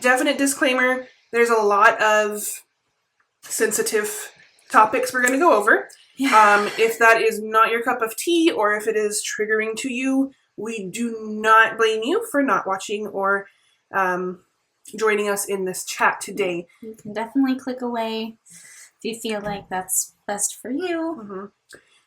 definite disclaimer, there's a lot of sensitive topics we're going to go over. Yeah. If that is not your cup of tea or if it is triggering to you, we do not blame you for not watching or joining us in this chat today. You can definitely click away if you feel like that's best for you. Mm-hmm.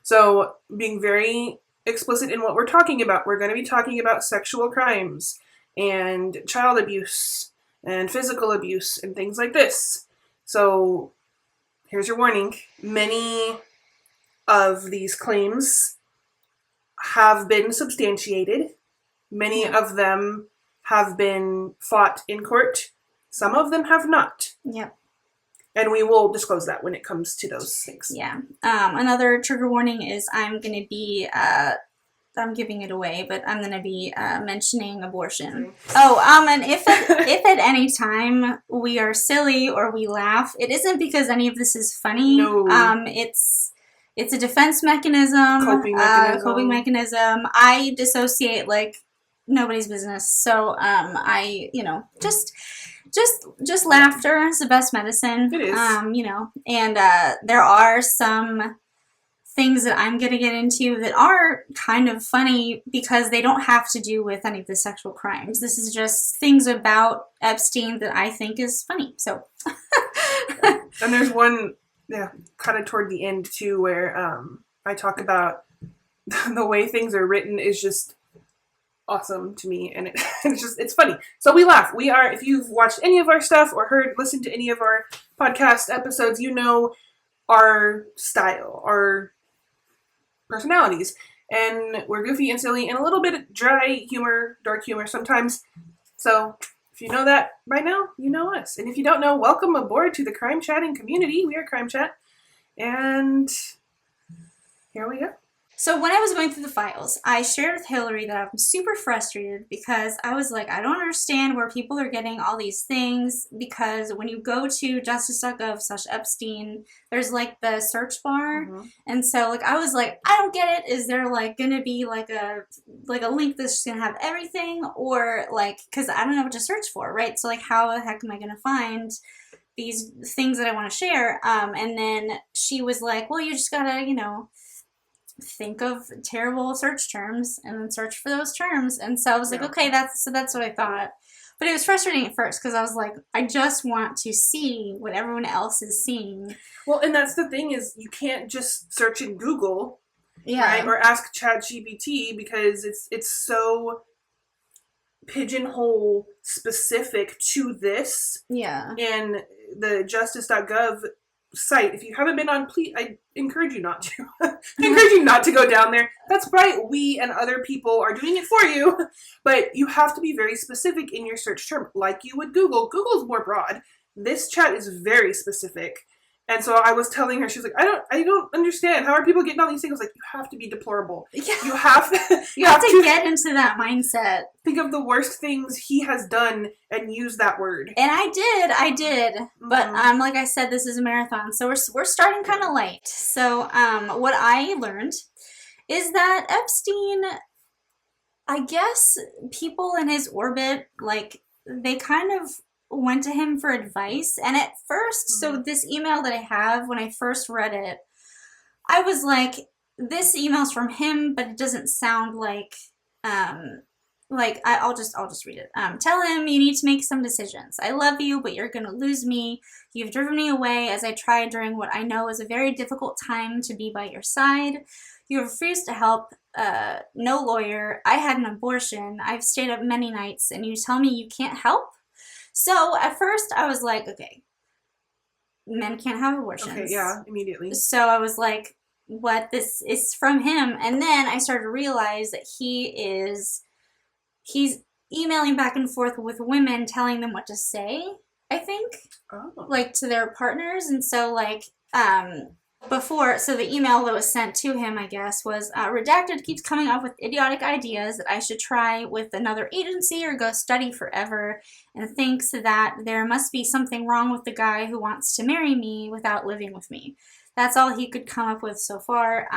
So, being very explicit in what we're talking about, we're going to be talking about sexual crimes and child abuse and physical abuse and things like this. So, here's your warning. Many of these claims have been substantiated. Many of them have been fought in court. Some of them have not. Yep. And we will disclose that when it comes to those things. Yeah. Another trigger warning is I'm going to be, I'm giving it away, but I'm going to be mentioning abortion. Oh, and if at any time we are silly or we laugh, it isn't because any of this is funny. No. It's a defense mechanism. Coping mechanism. I dissociate like nobody's business. So, just laughter is the best medicine. It is. And there are some things that I'm going to get into that are kind of funny because they don't have to do with any of the sexual crimes. This is just things about Epstein that I think is funny. So. And there's one, kind of toward the end too, where I talk about the way things are written is just awesome to me, and it's funny. So we laugh. We are, if you've watched any of our stuff or listened to any of our podcast episodes, you know our style, our personalities, and we're goofy and silly and a little bit dry humor, dark humor sometimes. So if you know that by now, you know us. And if you don't know, welcome aboard to the Crime Chatting community. We are Crime Chat, and here we go. So when I was going through the files, I shared with Hillary that I'm super frustrated because I was like, I don't understand where people are getting all these things, because when you go to justice.gov/Epstein, there's like the search bar. Mm-hmm. And so like I was like, I don't get it. Is there like going to be like a link that's just going to have everything, or like, because I don't know what to search for, right? So like how the heck am I going to find these things that I want to share? And then she was like, well, you just got to, think of terrible search terms and then search for those terms. And so I was like, okay, that's what I thought. But it was frustrating at first because I was like, I just want to see what everyone else is seeing. Well, and that's the thing, is you can't just search in Google, right? Or ask ChatGPT, because it's so pigeonhole specific to this. Yeah. And the justice.gov site, if you haven't been on, please, I encourage you not to. I encourage you not to go down there. That's right, we and other people are doing it for you, but you have to be very specific in your search term, like you would Google. Google's more broad. This chat is very specific. And so I was telling her, she was like, I don't understand. How are people getting all these things? I was like, you have to be deplorable. Yeah. You have to get into that mindset. Think of the worst things he has done and use that word. And I did. Mm-hmm. But like I said, this is a marathon, so we're starting kind of light. So what I learned is that Epstein, I guess people in his orbit, like, they kind of went to him for advice. And at first, so this email that I have, when I first read it, I was like, this email's from him, but it doesn't sound like I'll just read it. Tell him you need to make some decisions. I love you, but you're gonna lose me. You've driven me away as I tried during what I know is a very difficult time to be by your side. You refused to help. No lawyer. I had an abortion. I've stayed up many nights, and you tell me you can't help? So at first I was like, okay, men can't have abortions. Okay, yeah, immediately. So I was like, what? This is from him. And then I started to realize that he's emailing back and forth with women, telling them what to say, I think, like to their partners. And so like, so the email that was sent to him, I guess, was redacted keeps coming up with idiotic ideas that I should try with another agency or go study forever, and thinks that there must be something wrong with the guy who wants to marry me without living with me. That's all he could come up with so far.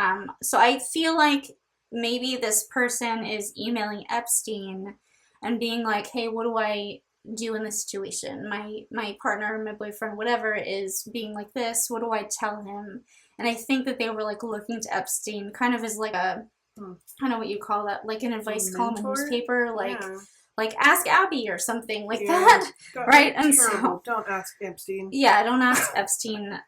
So I feel like maybe this person is emailing Epstein and being like, hey, what do I do in this situation? My partner, my boyfriend, whatever, is being like this. What do I tell him? And I think that they were like looking to Epstein kind of as like a, I don't know what you call that, like an advice column in a newspaper, like Ask Abby or something like that, right? And terrible. Don't ask Epstein. Yeah, don't ask Epstein.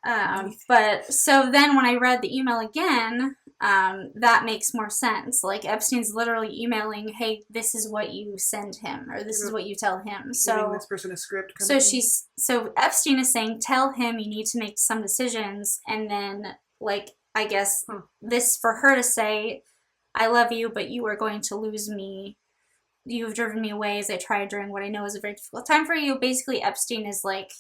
But so then when I read the email again, that makes more sense. Like Epstein's literally emailing, "Hey, this is what you send him, or this is what you tell him." So giving this person a script. So Epstein is saying, "Tell him you need to make some decisions," and then like I guess this for her to say, "I love you, but you are going to lose me. You have driven me away as I tried during what I know is a very difficult time for you." Basically, Epstein is like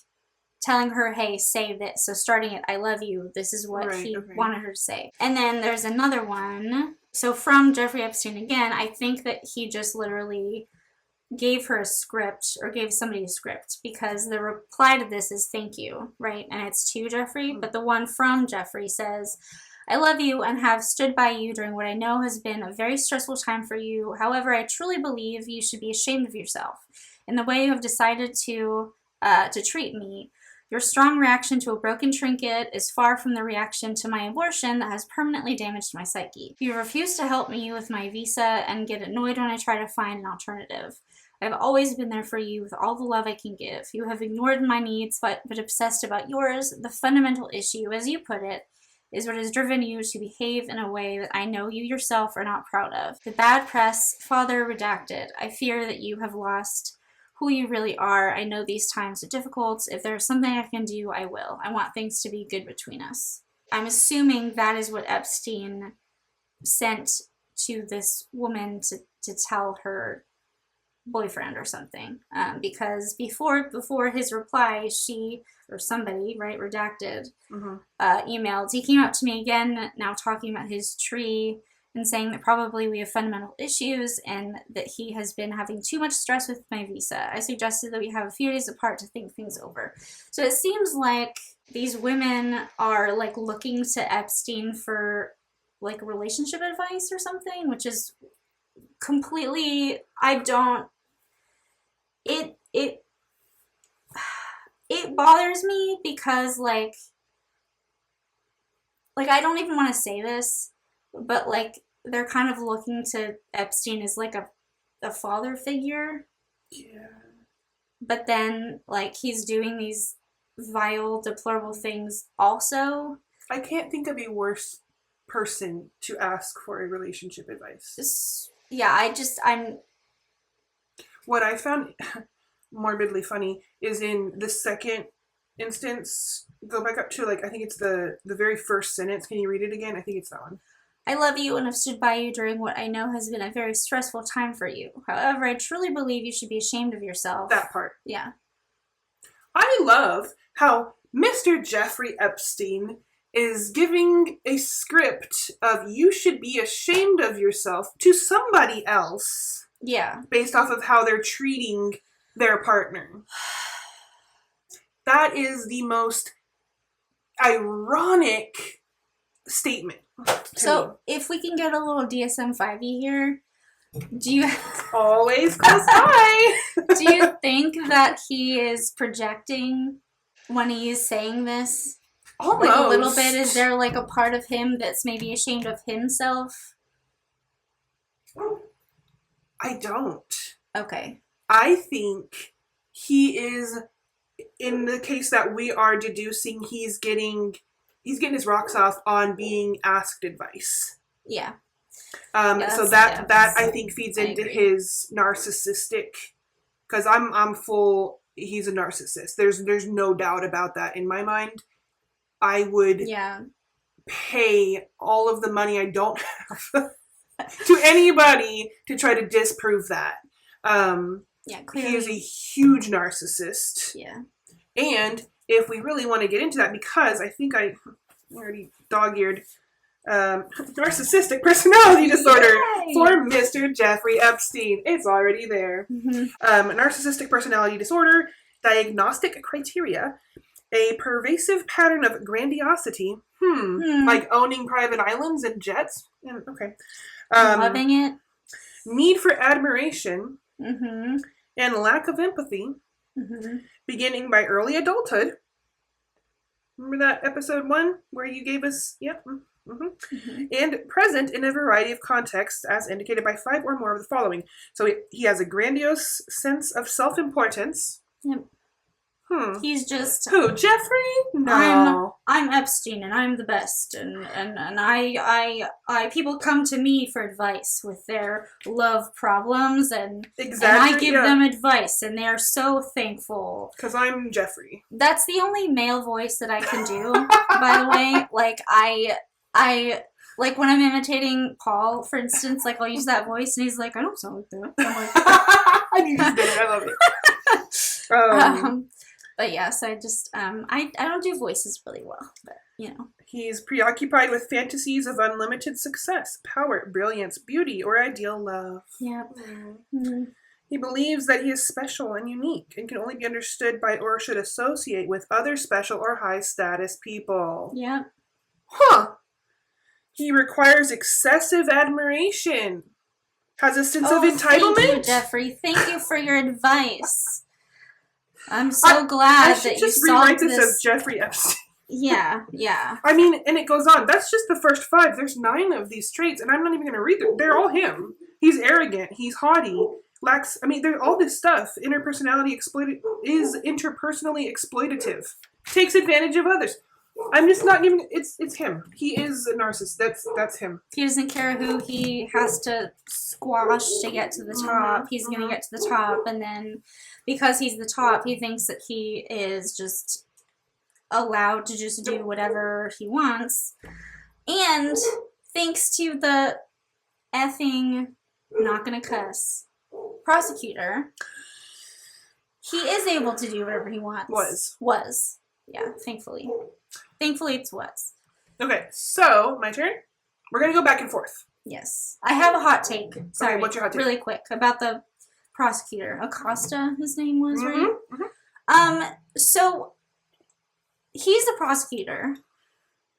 telling her, hey, say this. So starting at I love you, this is what he wanted her to say. And then there's another one. So from Jeffrey Epstein again, I think that he just literally gave her a script or gave somebody a script because the reply to this is thank you, right? And it's to Jeffrey. But the one from Jeffrey says, I love you and have stood by you during what I know has been a very stressful time for you. However, I truly believe you should be ashamed of yourself in the way you have decided to treat me. Your strong reaction to a broken trinket is far from the reaction to my abortion that has permanently damaged my psyche. You refuse to help me with my visa and get annoyed when I try to find an alternative. I've always been there for you with all the love I can give. You have ignored my needs but obsessed about yours. The fundamental issue, as you put it, is what has driven you to behave in a way that I know you yourself are not proud of. The bad press, father redacted. I fear that you have lost who you really are. I know these times are difficult. If there's something I can do, I will. I want things to be good between us. I'm assuming that is what Epstein sent to this woman to tell her boyfriend or something. Because before his reply, she or somebody, right, redacted, emailed. He came out to me again, now talking about his tree and saying that probably we have fundamental issues and that he has been having too much stress with my visa. I suggested that we have a few days apart to think things over. So it seems like these women are like looking to Epstein for like relationship advice or something, which is completely, it bothers me because like I don't even want to say this, but like they're kind of looking to Epstein as like a father figure. Yeah. But then like he's doing these vile, deplorable things also. I can't think of a worse person to ask for a relationship advice. I'm what I found morbidly funny is in the second instance, go back up to like I think it's the very first sentence. Can you read it again? I think it's that one. I love you and have stood by you during what I know has been a very stressful time for you. However, I truly believe you should be ashamed of yourself. That part. Yeah. I love how Mr. Jeffrey Epstein is giving a script of you should be ashamed of yourself to somebody else. Yeah. Based off of how they're treating their partner. That is the most ironic statement. So, if we can get a little DSM-5y here, do you always close by? Do you think that he is projecting when he is saying this? Almost. Like a little bit? Is there like a part of him that's maybe ashamed of himself? I don't. Okay. I think he is, in the case that we are deducing, he's getting his rocks off on being asked advice. Yeah. So that I think feeds into his narcissistic, because I'm full, he's a narcissist. There's no doubt about that in my mind. I would pay all of the money I don't have to anybody to try to disprove that. Clearly. He is a huge narcissist. Yeah. And if we really want to get into that, because I think I already dog-eared narcissistic personality disorder for Mr. Jeffrey Epstein. It's already there. Narcissistic personality disorder, diagnostic criteria, a pervasive pattern of grandiosity, like owning private islands and jets. Okay. Loving it. Need for admiration. and lack of empathy, beginning by early adulthood. Remember that episode 1 where you gave us, yep, and present in a variety of contexts as indicated by 5 or more of the following. So he has a grandiose sense of self-importance. Yep. He's just who? Jeffrey? No, I'm Epstein, and I'm the best, and I people come to me for advice with their love problems, and I give them advice, and they are so thankful. Because I'm Jeffrey. That's the only male voice that I can do, by the way. Like I like when I'm imitating Paul, for instance. Like I'll use that voice, and he's like, I don't sound like that. I'm like, I love it. But yes, I just, I don't do voices really well, but, He's preoccupied with fantasies of unlimited success, power, brilliance, beauty, or ideal love. Yep. He believes that he is special and unique and can only be understood by or should associate with other special or high-status people. Yep. He requires excessive admiration. Has a sense of entitlement. Thank you, Jeffrey. Thank you for your advice. I'm so glad that you just solved rewrite this as Jeffrey Epstein. Yeah. I mean, and it goes on. That's just the first 5. There's 9 of these traits, and I'm not even going to read them. They're all him. He's arrogant. He's haughty. Lacks. I mean, all this stuff. Interpersonally exploitative. Takes advantage of others. I'm just not giving. It's him. He is a narcissist. That's him. He doesn't care who he has to squash to get to the top. He's going to get to the top, and then because he's the top, he thinks that he is just allowed to just do whatever he wants. And thanks to the effing, not gonna cuss, prosecutor, he is able to do whatever he wants. Was. Yeah, thankfully. Thankfully it's was. Okay, so my turn. We're gonna go back and forth. Yes. I have a hot take. Sorry, okay, what's your hot take? Really quick, about the prosecutor. Acosta, his name was, right? So he's a prosecutor.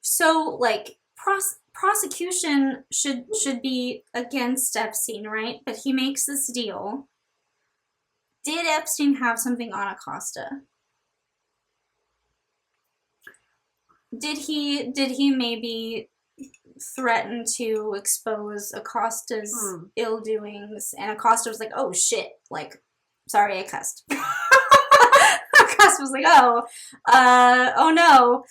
So, like, prosecution should be against Epstein, right? But he makes this deal. Did Epstein have something on Acosta? Did he maybe threaten to expose Acosta's ill doings? And Acosta was like, "Oh shit! Like, sorry, I cussed." Acosta was like, "Oh no."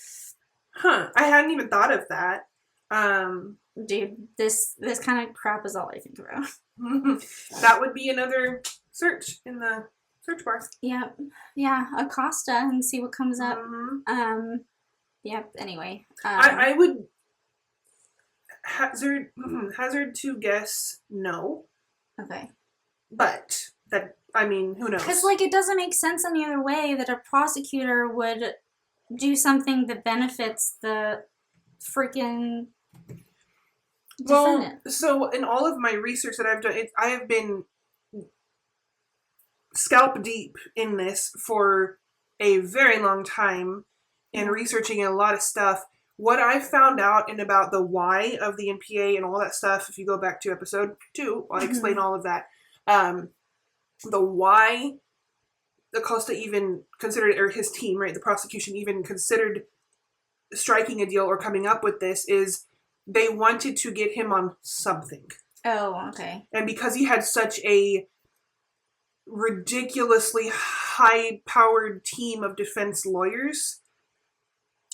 I hadn't even thought of that. Dude, this kind of crap is all I think about. That would be another search in the search bar. Yeah, Acosta, and see what comes up. Anyway. I would hazard to guess no. Okay. But that, I mean, who knows? Because, like, it doesn't make sense any other way that a prosecutor would do something that benefits the freaking defendant. Well, so in all of my research that I've done, I have been scalp deep in this for a very long time and researching a lot of stuff. What I found out in about the why of the NPA and all that stuff, if you go back to episode 2, I'll explain all of that. The why Acosta even considered, or his team, right, the prosecution even considered striking a deal or coming up with this is they wanted to get him on something. Oh, okay. And because he had such a ridiculously high-powered team of defense lawyers,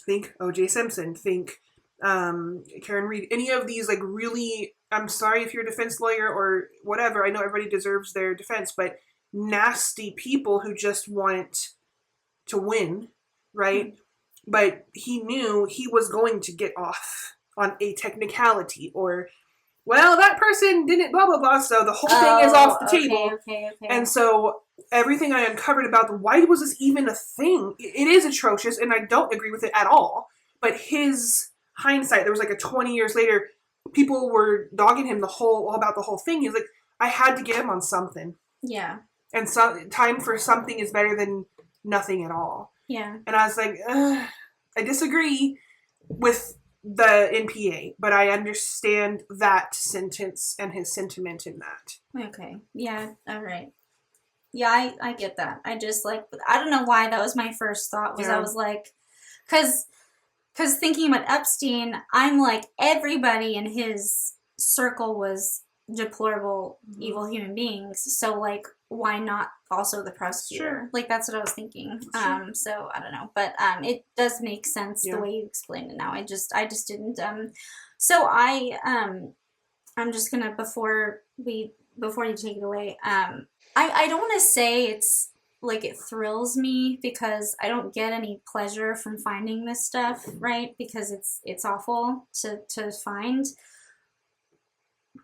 think O.J. Simpson, think Karen Reed, any of these, like, really, I'm sorry if you're a defense lawyer or whatever, I know everybody deserves their defense, but nasty people who just want to win, right? But he knew he was going to get off on a technicality or, well, that person didn't blah, blah, blah, so the whole thing is off the table. Okay. And so everything I uncovered about why was this even a thing, it is atrocious, and I don't agree with it at all. But his hindsight, there was like a 20 years later, people were dogging him about the whole thing. He's like, I had to get him on something. Yeah. And time for something is better than nothing at all. Yeah. And I was like, I disagree with the NPA, but I understand that sentence and his sentiment in that. Okay. Yeah. All right. Yeah, I get that. I just, like, I don't know why that was my first thought, was I was like, because thinking about Epstein, I'm like, everybody in his circle was deplorable, evil human beings. So, like, why not also the prosecutor? Sure. Like, that's what I was thinking. Sure. So I don't know, but it does make sense the way you explained it now. I just didn't. So I'm just gonna, before you take it away, I don't want to say it's like it thrills me, because I don't get any pleasure from finding this stuff, right? Because it's awful to find.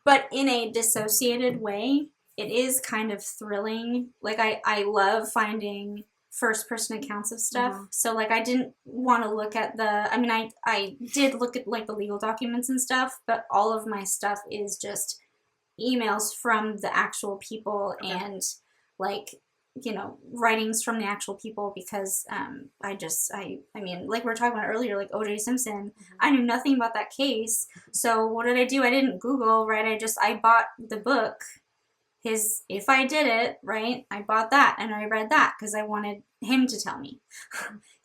But in a dissociated way, it is kind of thrilling. Like, I love finding first person accounts of stuff. So, like, I didn't want to look at I did look at, like, the legal documents and stuff, but all of my stuff is just emails from the actual people and, like, writings from the actual people, because I mean, like we were talking about earlier, like O.J. Simpson, I knew nothing about that case. So what did I do? I didn't Google, right? I bought the book, If I Did It, right? I bought that and I read that because I wanted him to tell me.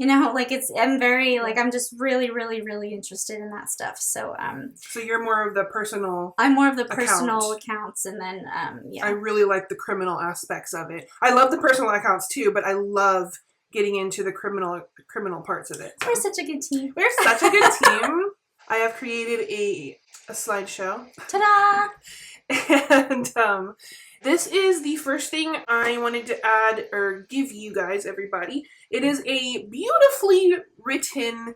Like, I'm very, like, I'm just really, really, really interested in that stuff. So, so you're more of the personal. I'm more of the personal accounts, and then, I really like the criminal aspects of it. I love the personal accounts too, but I love getting into the criminal parts of it. So. We're such a good team. We're such a good team. I have created a slideshow. Ta-da! And this is the first thing I wanted to add or give you guys, everybody. It is a beautifully written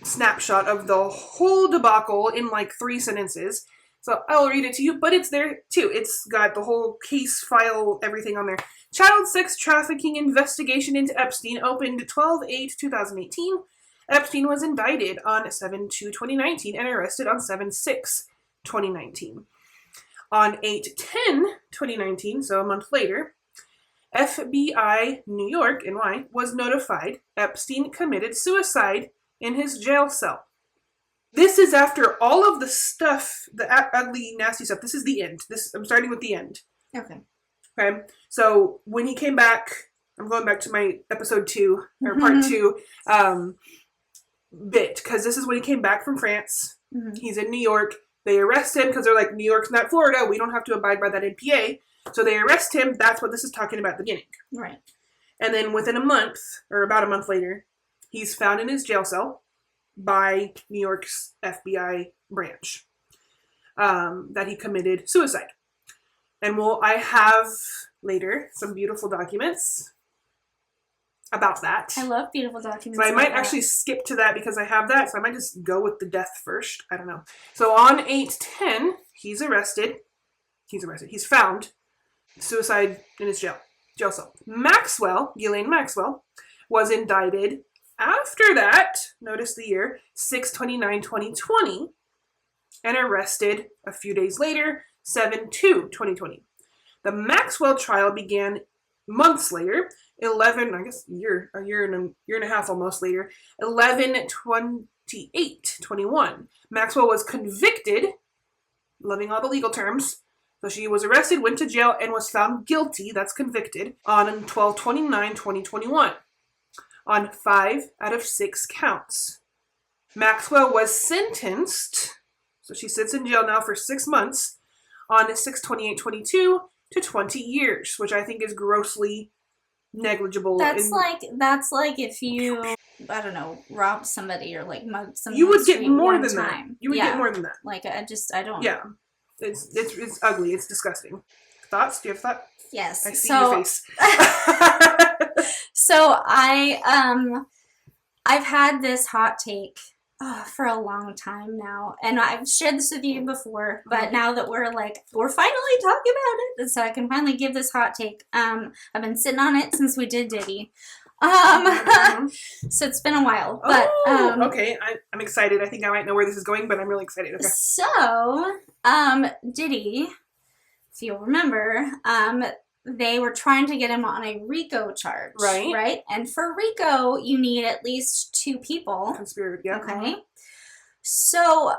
snapshot of the whole debacle in like 3 sentences. So I'll read it to you, but it's there too. It's got the whole case file, everything on there. Child sex trafficking investigation into Epstein opened 12/8/2018. Epstein was indicted on 7/2/2019 and arrested on 7/6/2019. On 8/10/2019, so a month later, FBI New York, NY, was notified Epstein committed suicide in his jail cell. This is after all of the stuff, the ugly, nasty stuff. This is the end. I'm starting with the end. Okay. Okay. So when he came back, I'm going back to my episode 2, or part 2, bit, because this is when he came back from France. He's in New York. They arrest him because they're like, New York's not Florida. We don't have to abide by that NPA. So they arrest him. That's what this is talking about at the beginning. Right. And then within a month, or about a month later, he's found in his jail cell by New York's FBI branch that he committed suicide. And I have later some beautiful documents about that. I love beautiful documents. So I might actually skip to that because I have that. So I might just go with the death first. I don't know. So on 8/10, he's arrested. He's found. Suicide in his jail cell. Ghislaine Maxwell, was indicted after that. Notice the year, 6/29/2020, and arrested a few days later, 7/2/2020. The Maxwell trial began months later, a year and a half almost later, 11/28/21. Maxwell was convicted, loving all the legal terms. So she was arrested, went to jail, and was found guilty, that's convicted, on 12/29/2021, on 5 out of 6 counts. Maxwell was sentenced, so she sits in jail now for 6 months, on 6/28/22 to 20 years, which I think is grossly negligible. That's like if you, I don't know, robbed somebody or like mugged somebody. You would get more than that. You would get more than that. Like, I don't. Yeah. It's ugly. It's disgusting. Thoughts? Do you have thoughts? Yes. I see your face. So I've had this hot take for a long time now, and I've shared this with you before, but now that we're finally talking about it, and so I can finally give this hot take. I've been sitting on it since we did Diddy. So it's been a while, but okay, I'm excited. I think I might know where this is going, but I'm really excited. Okay. So Diddy, if you'll remember, they were trying to get him on a RICO charge, right? And for RICO, you need at least 2 people. Conspiracy, yeah. Okay. So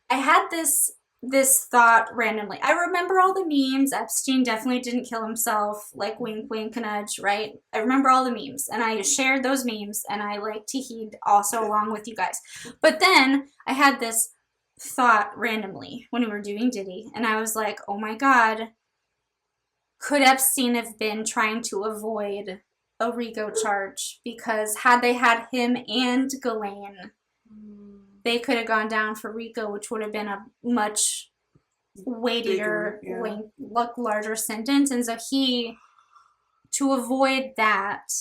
I had this this thought randomly. I remember all the memes. Epstein definitely didn't kill himself, like wink, wink, nudge, right? I remember all the memes, and I shared those memes, and I like to heed also along with you guys. But then I had this thought randomly when we were doing Diddy, and I was like, oh my God, could Epstein have been trying to avoid a RICO charge? Because had they had him and Ghislaine, they could have gone down for RICO, which would have been a much weightier, larger sentence. And so to avoid that,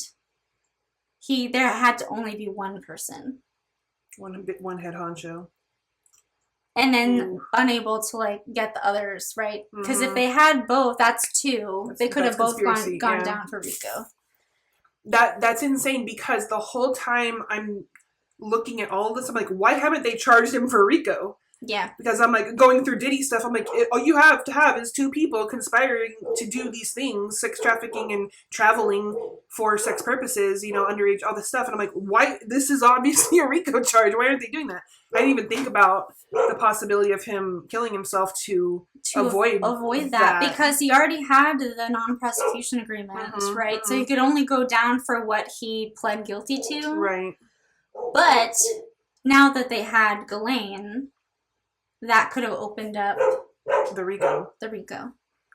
there had to only be one person. One head honcho. And then unable to, like, get the others, right? Because if they had both, that's two. They could have both gone down for RICO. That's insane, because the whole time I'm looking at all this, I'm like, why haven't they charged him for RICO? Yeah. Because I'm like going through Diddy stuff. I'm like, all you have to have is two people conspiring to do these things, sex trafficking and traveling for sex purposes, underage, all this stuff. And I'm like, why? This is obviously a RICO charge. Why aren't they doing that? I didn't even think about the possibility of him killing himself to avoid that. Because he already had the non-prosecution agreement, right? So he could only go down for what he pled guilty to. Right. But now that they had Ghislaine, that could have opened up the RICO.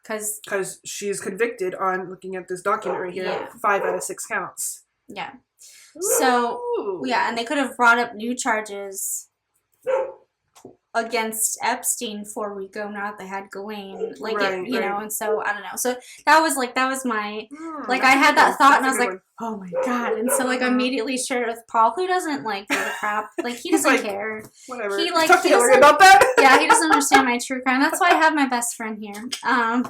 Because she's convicted on, looking at this document right here, 5 out of 6 counts. Yeah. So, and they could have brought up new charges against Epstein for RICO now that they had Ghislaine. Like, and so, I don't know. So, that was my, I had that thought, and I was like, oh my God. And so, I immediately shared it with Paul, who doesn't, give a crap. He doesn't care. Whatever. He, talk to Hillary about that. Yeah, he doesn't understand my true crime. That's why I have my best friend here. I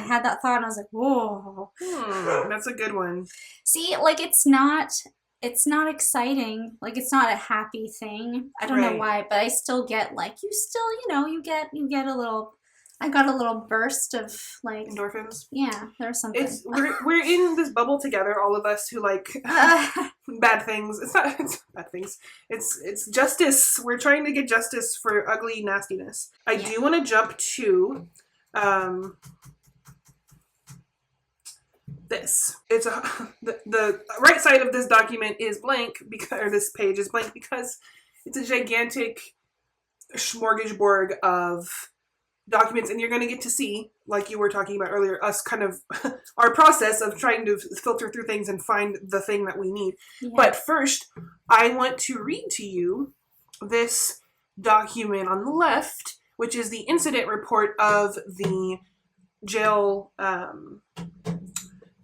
had that thought, and I was like, whoa. That's a good one. See, it's not exciting. It's not a happy thing. I don't know why, but I still get, you get a little, I got a little burst of, endorphins? Yeah, there's something. We're in this bubble together, all of us who like bad things. It's bad things. It's justice. We're trying to get justice for ugly nastiness. I do want to jump to, this. It's the right side of this document is blank, or this page is blank, because it's a gigantic smorgasbord of documents, and you're going to get to see, like you were talking about earlier, us kind of our process of trying to filter through things and find the thing that we need. Yeah. But first, I want to read to you this document on the left, which is the incident report of the jail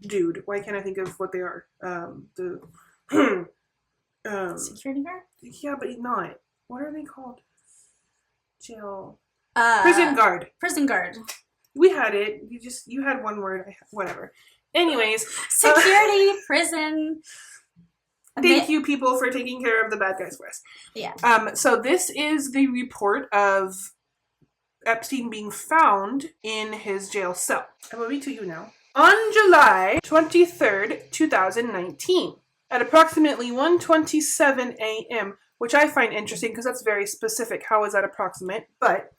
dude. Why can't I think of what they are? Security guard? Yeah, but not. What are they called? Jail. Prison guard. Prison guard. We had it. You had one word. Whatever. Anyways. Security, prison. Thank you, people, for taking care of the bad guys for us. Yeah. So this is the report of Epstein being found in his jail cell. I will read to you now. On July 23rd, 2019, at approximately 1:27 a.m., which I find interesting because that's very specific. How is that approximate? But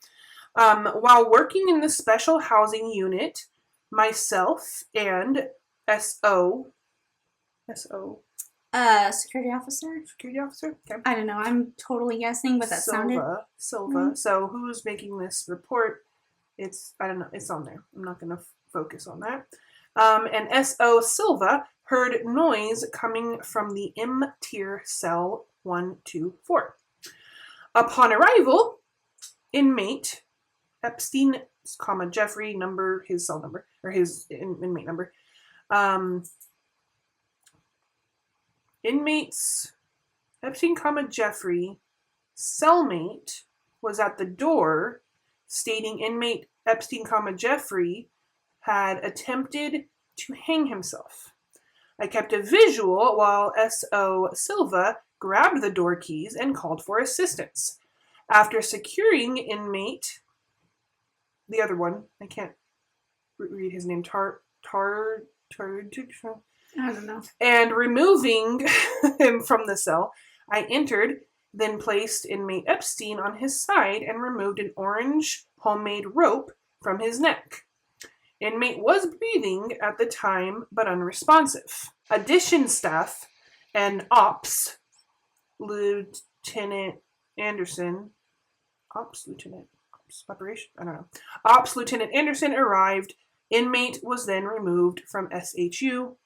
while working in the special housing unit, myself and security officer? Security officer? Okay. I don't know. I'm totally guessing, but that sounded... Silva. Mm-hmm. So who's making this report? I don't know. It's on there. I'm not going to focus on that. And S.O. Silva heard noise coming from the M-tier cell 124. Upon arrival, inmate Epstein, Jeffrey, his cell number, or his inmate number. Inmates Epstein, Jeffrey, cellmate was at the door, stating inmate Epstein, Jeffrey had attempted to hang himself. I kept a visual while S.O. Silva grabbed the door keys and called for assistance. After securing inmate, the other one, I can't read his name, I don't know. And removing him from the cell, I entered then placed inmate Epstein on his side and removed an orange homemade rope from his neck. Inmate was breathing at the time, but unresponsive. Addition staff and Ops Lieutenant Anderson, Ops Lieutenant Anderson arrived. Inmate was then removed from SHU,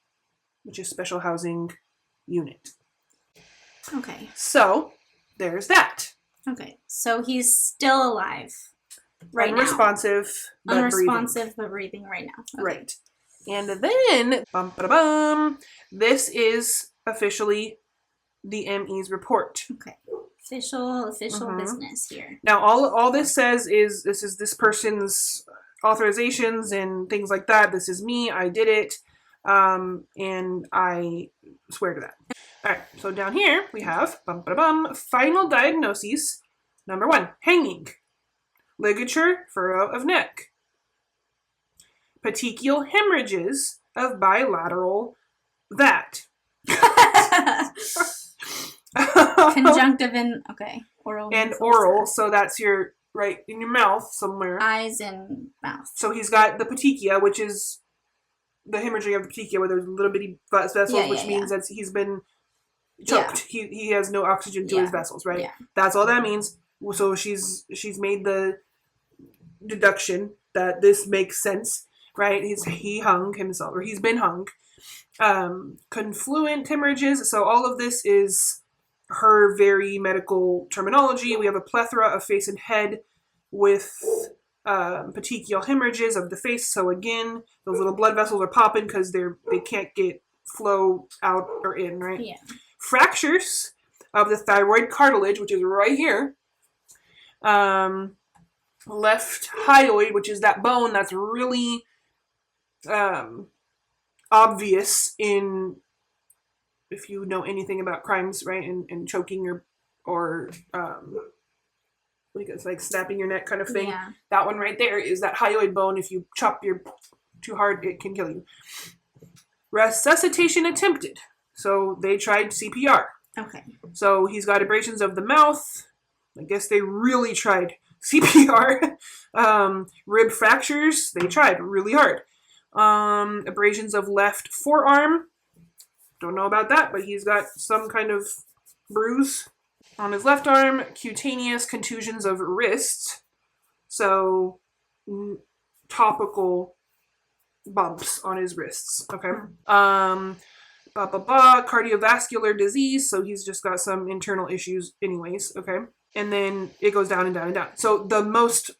which is Special Housing Unit. Okay. So, there's that. Okay. So he's still alive right Unresponsive, now. But Unresponsive, breathing. but breathing right now. Okay. Right. And then, this is officially the ME's report. Okay. Official business here. Now, all this says is this person's authorizations and things like that. This is me. I did it. And I swear to that. All right. So down here we have final diagnoses. Number 1, hanging. Ligature, furrow of neck. Petechial hemorrhages of bilateral that. Conjunctive and oral. And oral, so that's your right in your mouth somewhere. Eyes and mouth. So he's got the petechia, which is the hemorrhaging of the petechia, where there's little bitty vessels, which means that he's been choked. Yeah. He has no oxygen to his vessels, right? Yeah. That's all that means. So she's made the deduction that this makes sense, right? He hung himself, or he's been hung. Confluent hemorrhages. So all of this is her very medical terminology. We have a plethora of face and head with petechial hemorrhages of the face. So again, those little blood vessels are popping because they can't get flow out or in, right? Yeah. Fractures of the thyroid cartilage, which is right here. Left hyoid, which is that bone that's really obvious in, if you know anything about crimes, right, and choking or it's like snapping your neck kind of thing. Yeah. That one right there is that hyoid bone. If you chop too hard, it can kill you. Resuscitation attempted. So they tried CPR. Okay. So he's got abrasions of the mouth. I guess they really tried CPR. Rib fractures. They tried really hard. Abrasions of left forearm. Don't know about that, but he's got some kind of bruise on his left arm. Cutaneous contusions of wrist. So topical bumps on his wrists. Okay. Cardiovascular disease. So he's just got some internal issues anyways. Okay. And then it goes down and down and down. So the most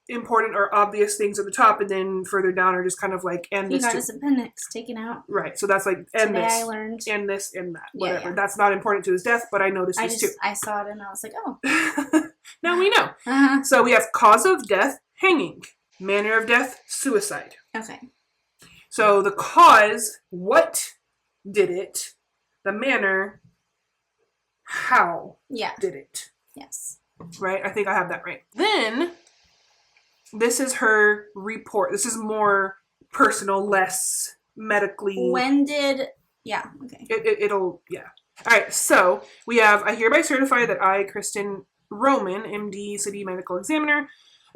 important or obvious things at the top, and then further down are just kind of like, and he got his appendix taken out. Right. So that's like, and today this, I learned. and this, and that, whatever. Yeah. That's not important to his death, but I noticed this too. I saw it and I was like, oh. Now we know. Uh-huh. So we have cause of death, hanging. Manner of death, suicide. Okay. So the cause, what did it? The manner, how did it? Yes. Right? I think I have that right. Then, this is her report. This is more personal, less medically. When did... Yeah, okay. It'll... Yeah. All right, so we have, I hereby certify that I, Kristen Roman, MD, City Medical Examiner,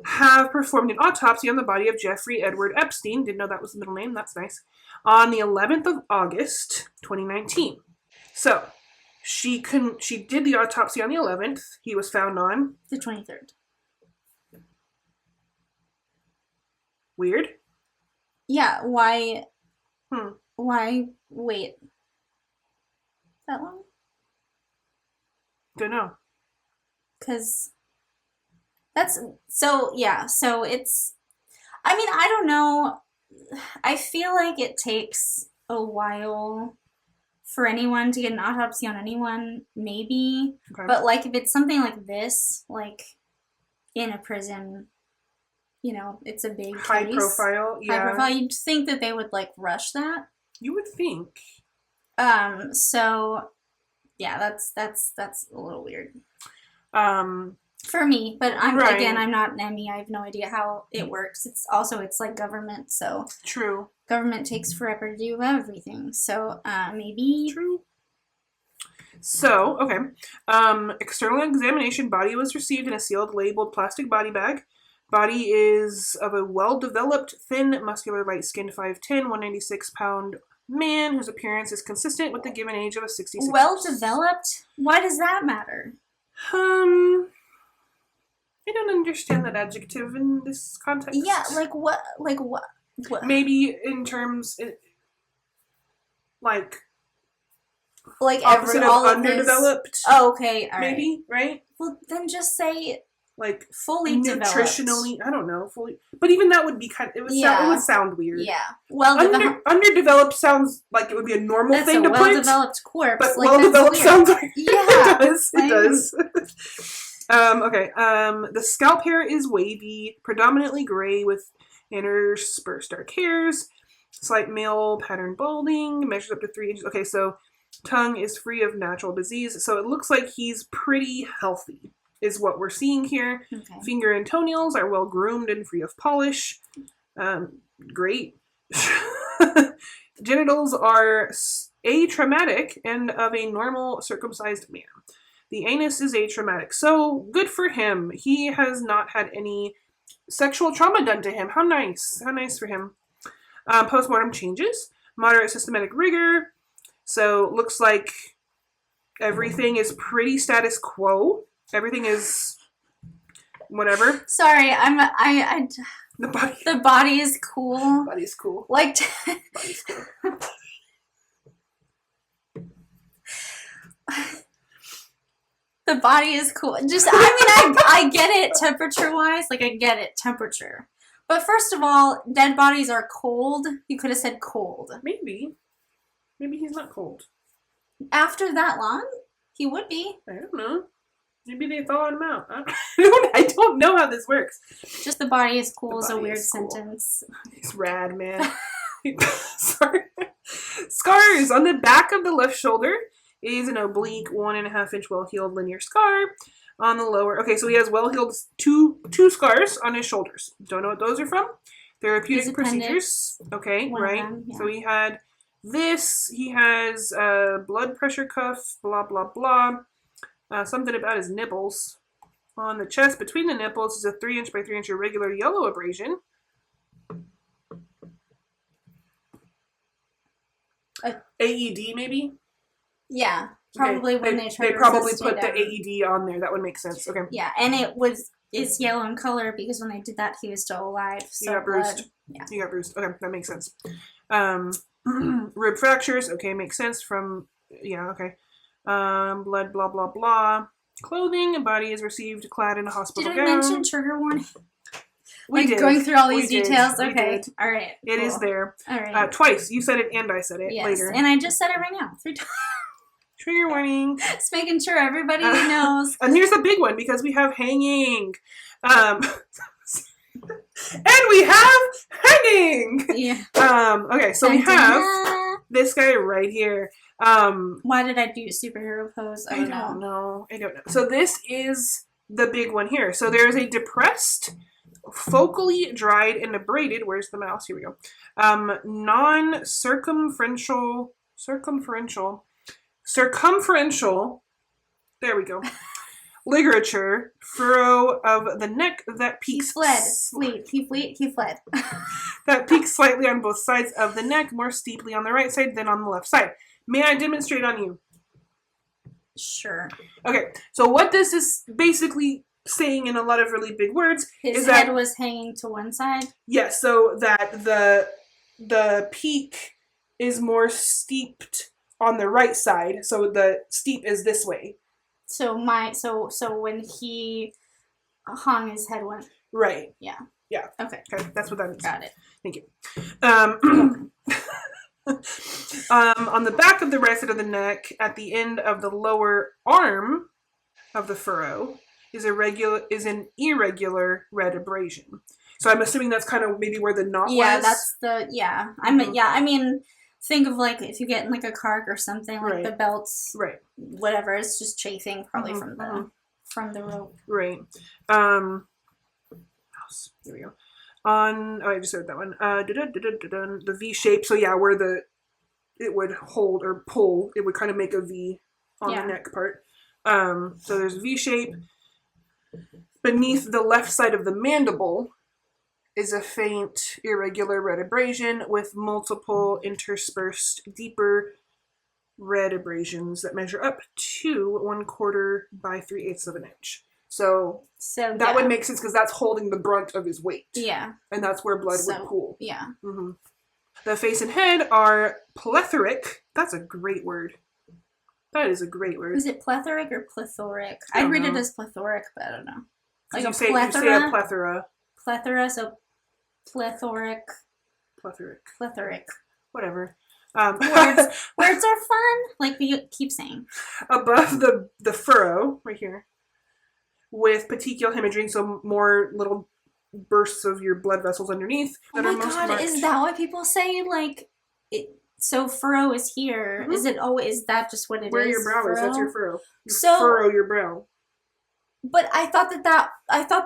have performed an autopsy on the body of Jeffrey Edward Epstein. Didn't know that was the middle name. That's nice. On the 11th of August, 2019. So, she did the autopsy on the 11th. He was found on... the 23rd. Weird. Yeah, why... Why wait that long? Don't know. Because... That's, so, yeah, so it's, I mean, I don't know, I feel like it takes a while for anyone to get an autopsy on anyone, maybe, but, like, if it's something like this, like, in a prison, you know, it's a big high case, profile, yeah. High profile, you'd think that they would, like, rush that. You would think. So, yeah, that's a little weird. For me, but again, I'm not an ME. I have no idea how it works. It's like government, so true. Government takes forever to do everything, so maybe true. So, okay. External examination, body was received in a sealed, labeled plastic body bag. Body is of a well-developed, thin, muscular, light-skinned, 5'10", 196-pound man whose appearance is consistent with the given age of a 66. Well-developed? Why does that matter? I don't understand that adjective in this context. Yeah, like what? Maybe in terms, like opposite of underdeveloped. Oh, okay, all right. Maybe, right? Well, then just say like fully nutritionally. I don't know, fully. But even that would be kind. It would sound weird. Yeah. Well, underdeveloped sounds like it would be a normal thing to put. That's a well-developed corpse. But like, well-developed sounds like yeah. It does. It does. Okay. The scalp hair is wavy, predominantly gray with interspersed dark hairs. Slight male pattern balding, measures up to 3 inches. Okay, so tongue is free of natural disease. So it looks like he's pretty healthy, is what we're seeing here. Okay. Finger and toenails are well groomed and free of polish. Great. Genitals are atraumatic and of a normal circumcised man. The anus is atraumatic. So good for him. He has not had any sexual trauma done to him. How nice. How nice for him. Postmortem changes. Moderate systematic rigor. So looks like everything is pretty status quo. Everything is whatever. Sorry, The body. The body is cool. Body is cool. Like Body's cool. The body is cool. Just I get it temperature wise. Like I get it temperature. But first of all, dead bodies are cold. You could have said cold. Maybe he's not cold. After that long, he would be. I don't know. Maybe they thawed him out. I don't know how this works. Just the body is cool is a weird cool. sentence. He's rad, man. Sorry. Scars on the back of the left shoulder is an oblique 1.5 inch well-healed linear scar. On the lower, okay, so he has well-healed two scars on his shoulders. Don't know what those are from. Therapeutic procedures. Okay, right. Yeah. So he had this. He has blood pressure cuff. Blah blah blah. Something about his nipples. On the chest between the nipples is a 3 inch by 3 inch irregular yellow abrasion. AED maybe. Yeah. Probably when they probably put the AED on there. That would make sense. Okay. Yeah, and it's yellow in color because when they did that, he was still alive. So he got bruised. Yeah. He got bruised. Okay, that makes sense. Rib fractures. Okay, makes sense from okay. Blood. Blah blah blah. Clothing. Body is received clad in a hospital gown. Did we mention trigger warning? We did. Going through all these details. Okay. All right. It is there. All right. Twice. You said it and I said it later. And I just said it right now 3 times. Trigger warning. Just making sure everybody knows. And here's the big one because we have hanging. And we have hanging. Yeah. Okay, so we have this guy right here. Why did I do superhero pose? I don't know. So this is the big one here. So there's a depressed, focally dried and abraded. Where's the mouse? Here we go. Non-circumferential. Circumferential, there we go, ligature furrow of the neck that peaks. He fled. That peaks slightly on both sides of the neck, more steeply on the right side than on the left side. May I demonstrate on you? Sure. Okay, so what this is basically saying in a lot of really big words is that his head was hanging to one side? Yes, so that the peak is more steeped on the right side, so the steep is this way. So when he hung, his head went right. Yeah. Okay, that's what that means. Got it. Thank you. On the back of the right side of the neck, at the end of the lower arm of the furrow, is an irregular red abrasion. So I'm assuming that's kind of maybe where the knot was. Yeah, that's the I mean. Think of like if you get in like a car or something, like the belts, whatever. It's just chafing probably from the rope. Right. Here we go. I just said that one. The V shape. So yeah, where it would hold or pull, it would kind of make a V on the neck part. So there's a V shape. Beneath the left side of the mandible is a faint, irregular red abrasion with multiple interspersed, deeper red abrasions that measure up to 1/4 by 3/8 of an inch. So that would make sense because that's holding the brunt of his weight. Yeah. And that's where blood would pool. Yeah. Mm-hmm. The face and head are plethoric. That's a great word. That is a great word. Is it plethoric or plethoric? I'd read it as plethoric, but I don't know. Like you say a plethora. Plethora, so plethoric. Plethoric. Whatever. Words are fun, like we keep saying. Above the furrow, right here, with petechial hemorrhaging, so more little bursts of your blood vessels underneath. Oh my god, is that what people say? Like, so furrow is here. Mm-hmm. Is it? Oh, is that just what it Where is? Where your brow is, that's your furrow. So furrow your brow. But I thought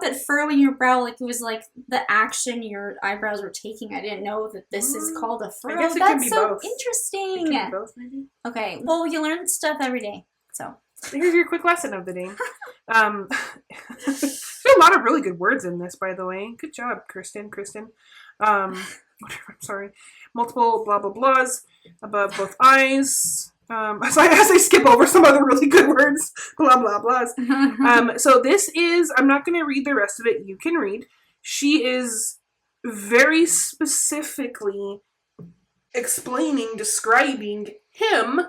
that furrowing your brow, like, it was like the action your eyebrows were taking. I didn't know that this is called a furrow. I guess it That's can be so both. Interesting. It can be both, maybe. Okay. Well, you learn stuff every day. So here's your quick lesson of the day. There's a lot of really good words in this, by the way. Good job, Kristen. Whatever, I'm sorry. Multiple blah blah blahs above both eyes. As I skip over some other really good words, blah blah blahs. So this is, I'm not going to read the rest of it. You can read. She is very specifically describing him,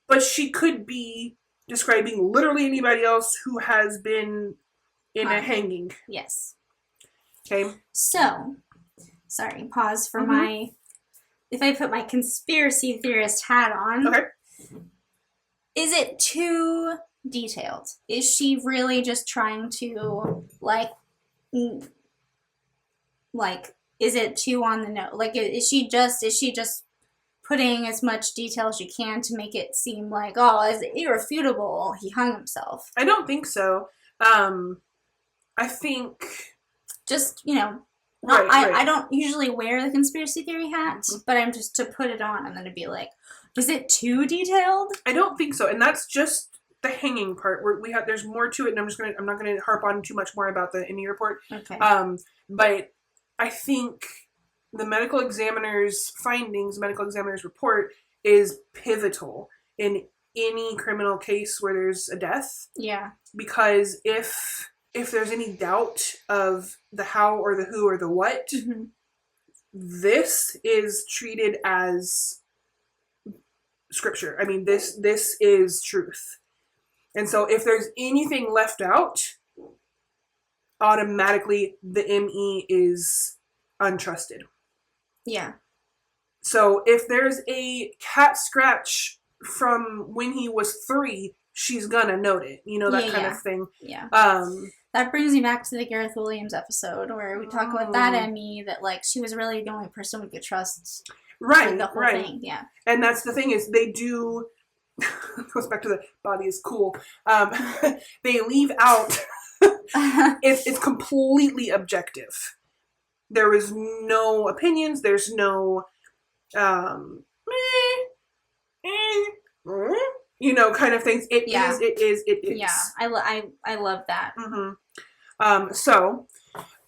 but she could be describing literally anybody else who has been in a hanging. Yes. Okay. So, sorry, pause for if I put my conspiracy theorist hat on. Okay. Is it too detailed? Is she really just trying to, is it too on the nose? Like, is she just putting as much detail as she can to make it seem like, oh, it's irrefutable, he hung himself? I don't think so. I think just, right. I don't usually wear the conspiracy theory hat, but I'm just to put it on and then to be like, is it too detailed? I don't think so, and that's just the hanging part. Where there's more to it, and I'm not gonna harp on too much more about the INI report. Okay. But I think the medical examiner's findings, medical examiner's report, is pivotal in any criminal case where there's a death. Yeah. Because if there's any doubt of the how or the who or the what, this is treated as scripture. I mean, this is truth. And so if there's anything left out, automatically the ME is untrusted. Yeah. So if there's a cat scratch from when he was 3, she's gonna note it. That kind of thing. Yeah. That brings me back to the Gareth Williams episode where we talk about that ME, that she was really the only person we could trust. Right, the whole thing. Yeah. And that's the thing is they do, goes back to the body is cool. They leave out, it's completely objective. There is no opinions. There's no, kind of things. It is. Yeah, I love that. So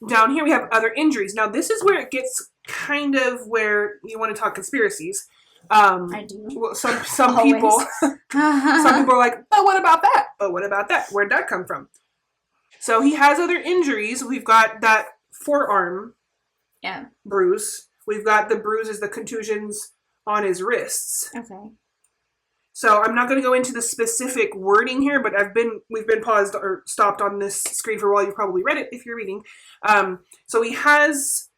down here we have other injuries. Now this is where it gets kind of where you want to talk conspiracies. I do. Well, some people, some people are like, but what about that? But what about that? Where'd that come from? So he has other injuries. We've got that forearm bruise. We've got the bruises, the contusions on his wrists. Okay. So I'm not going to go into the specific wording here, but we've been paused or stopped on this screen for a while. You probably read it if you're reading. So he has,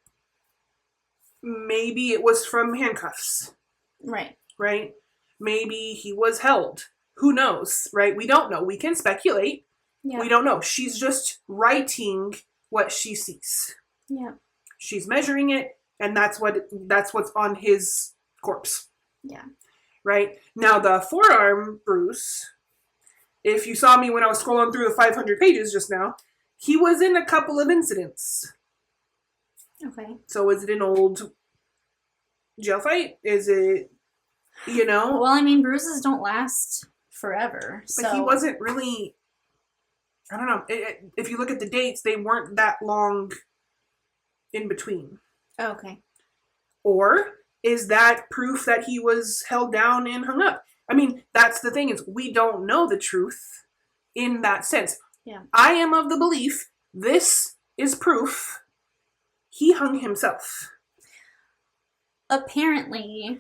maybe it was from handcuffs. Right. Right? Maybe he was held. Who knows, right? We don't know. We can speculate. Yeah. We don't know. She's just writing what she sees. Yeah. She's measuring it, and that's what's on his corpse. Yeah. Right? Now, the forearm bruise, if you saw me when I was scrolling through the 500 pages just now, he was in a couple of incidents. Okay. So is it an old jail fight? Is it, Well, I mean, bruises don't last forever. But he wasn't really, I don't know, if you look at the dates, they weren't that long in between. Oh, okay. Or is that proof that he was held down and hung up? I mean, that's the thing, is we don't know the truth in that sense. Yeah. I am of the belief this is proof he hung himself. Apparently,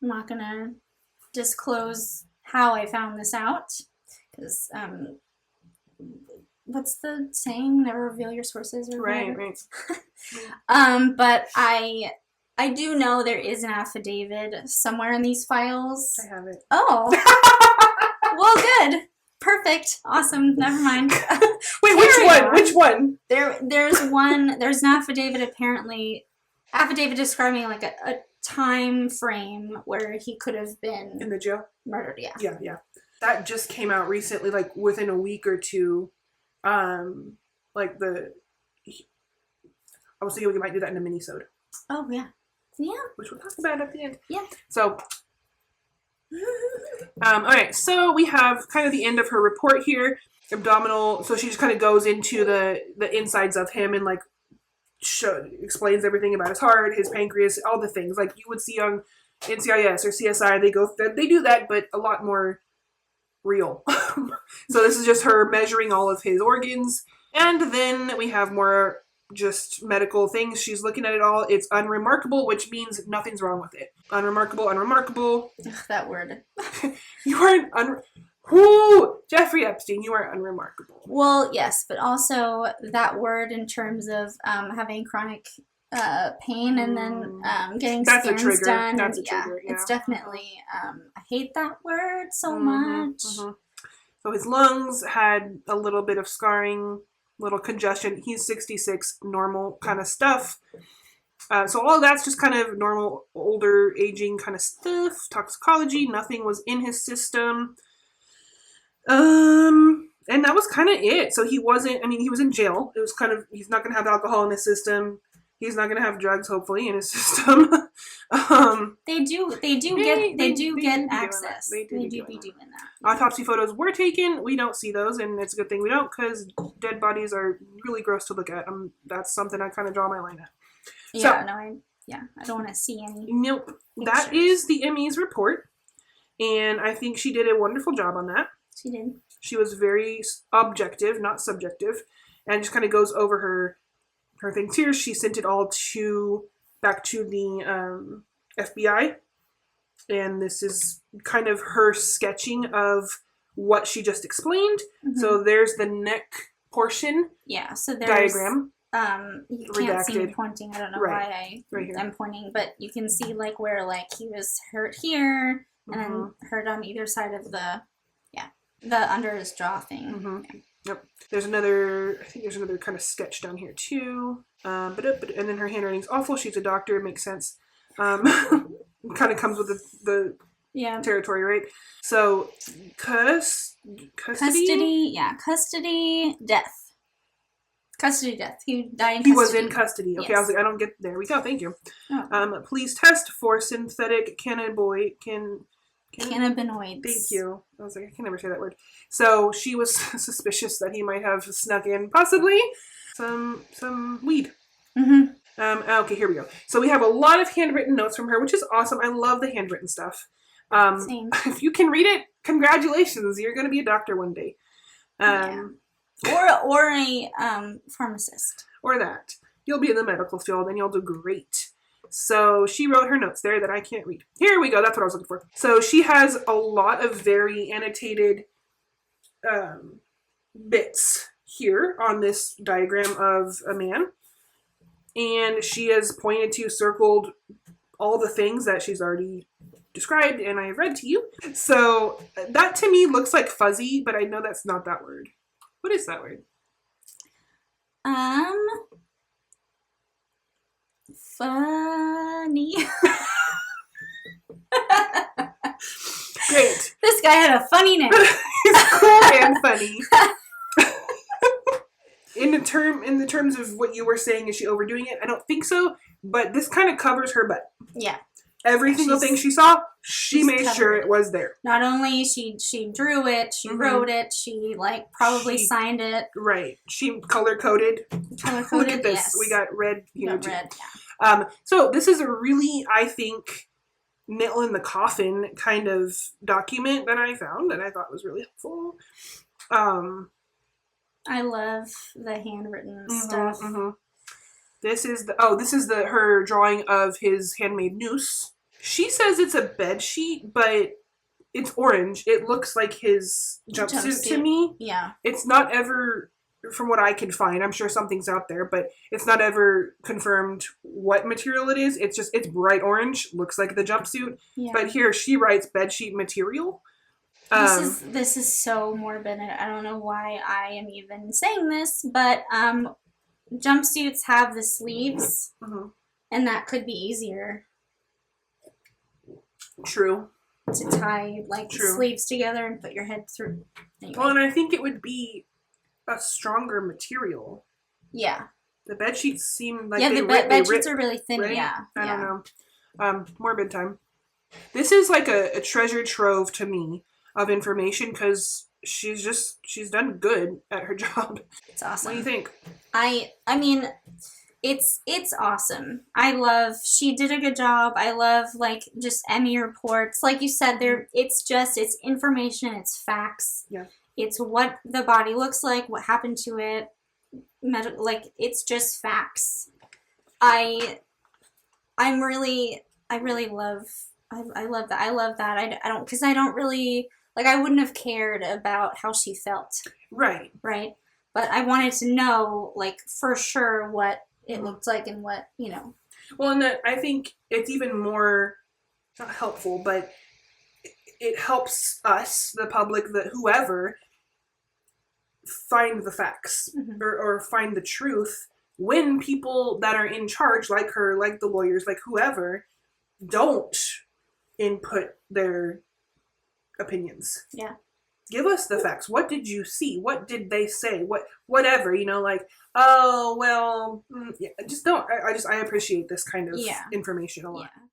I'm not going to disclose how I found this out, because, what's the saying? Never reveal your sources or whatever. Right. But I do know there is an affidavit somewhere in these files. I have it. Oh. Well, good. Perfect. Awesome. Never mind. Wait, which one? There's an affidavit apparently. Affidavit describing like a time frame where he could have been in the jail? Murdered, yeah. Yeah. That just came out recently, like within a week or two. I was thinking we might do that in a mini-sode. Oh, yeah. Yeah. Which we'll talk about at the end. Yeah. So, alright, so we have kind of the end of her report here. Abdominal, so she just kind of goes into the insides of him and like explains everything about his heart, his pancreas, all the things like you would see on NCIS or CSI. They do that, but a lot more real. So this is just her measuring all of his organs, and then we have more just medical things. She's looking at it all. It's unremarkable, which means nothing's wrong with it. Unremarkable. Ugh, that word. You aren't Who? Jeffrey Epstein, you are unremarkable. Well, yes, but also that word in terms of having chronic pain and then getting scans done. That's a trigger. Yeah. It's definitely, I hate that word so much. Mm-hmm. So his lungs had a little bit of scarring, little congestion. He's 66, normal kind of stuff. So all that's just kind of normal, older, aging kind of stuff. Toxicology, nothing was in his system. And that was kind of it. So he was in jail. It was kind of, he's not going to have alcohol in his system. He's not going to have drugs, hopefully, in his system. They do get access. They do be doing that. Autopsy photos were taken. We don't see those, and it's a good thing we don't, because dead bodies are really gross to look at. That's something I kind of draw my line at. Yeah, I don't want to see any. Nope. Pictures. That is the ME's report, and I think she did a wonderful job on that. She did. She was very objective, not subjective, and just kind of goes over her things here. She sent it all back to the FBI, and this is kind of her sketching of what she just explained. Mm-hmm. So there's the neck portion. Yeah. So there's diagram. You can't see me pointing. I don't know why I'm pointing, but you can see like where like he was hurt here and then hurt on either side of the under his jaw thing. Mm-hmm. Yeah. Yep. There's another kind of sketch down here too. And then her handwriting's awful. She's a doctor. It makes sense. Kind of comes with the territory, right? So custody, death. Custody death. He died in custody. He was in custody. Okay, yes. I was like, I don't get. There we go. Thank you. Oh. Please test for synthetic cannabinoids. Thank you. I was like, I can never say that word. So she was suspicious that he might have snuck in possibly some weed. Mm-hmm. Okay, here we go. So we have a lot of handwritten notes from her, which is awesome. I love the handwritten stuff. Same. If you can read it, congratulations. You're going to be a doctor one day. Or a pharmacist. Or that. You'll be in the medical field and you'll do great. So she wrote her notes there that I can't read. Here we go. That's what I was looking for. So she has a lot of very annotated bits here on this diagram of a man. And she has circled all the things that she's already described and I have read to you. So that to me looks like fuzzy, but I know that's not that word. What is that word? Funny. Great. This guy had a funny name. He's cool and funny. In the terms of what you were saying, is she overdoing it? I don't think so, but this kind of covers her butt. Yeah. Every single thing she saw, she made sure covered. it was there. Not only she drew it, she wrote it, she like probably signed it. Right. She color coded. Look at this. Yes. We got red here too. Red, yeah. So this is a really, I think, nail in the coffin kind of document that I found and I thought was really helpful. I love the handwritten stuff. This is her drawing of his handmade noose. She says it's a bed sheet, but it's orange. It looks like his jumpsuit to me. Yeah. It's not ever, from what I can find, I'm sure something's out there, but it's not ever confirmed what material it is. It's just, it's bright orange, looks like the jumpsuit. Yeah. But here she writes bedsheet material. This is so morbid. I don't know why I am even saying this, but jumpsuits have the sleeves, and that could be easier. True. To tie the sleeves together and put your head through. Anyway. Well, and I think it would be a stronger material. Yeah. The bed sheets seem like the bed sheets are really thin. Right? Yeah. I don't know. Morbid time. This is like a treasure trove to me of information because she's done good at her job. It's awesome. What do you think? I mean, it's awesome. She did a good job. I love just Emmy reports. Like you said, it's information, it's facts. Yeah. It's what the body looks like, what happened to it. It's just facts. I really love that. I love that. I don't really I wouldn't have cared about how she felt. Right. Right. But I wanted to know for sure what it looked like and what, Well, and I think it's even more not helpful, but it helps us, the public, whoever, find the facts or find the truth when people that are in charge, like her, like the lawyers, like whoever, don't input their opinions. Yeah. Give us the facts. What did you see? What did they say? Whatever, oh, well, yeah, just don't. I appreciate this kind of information a lot. Yeah.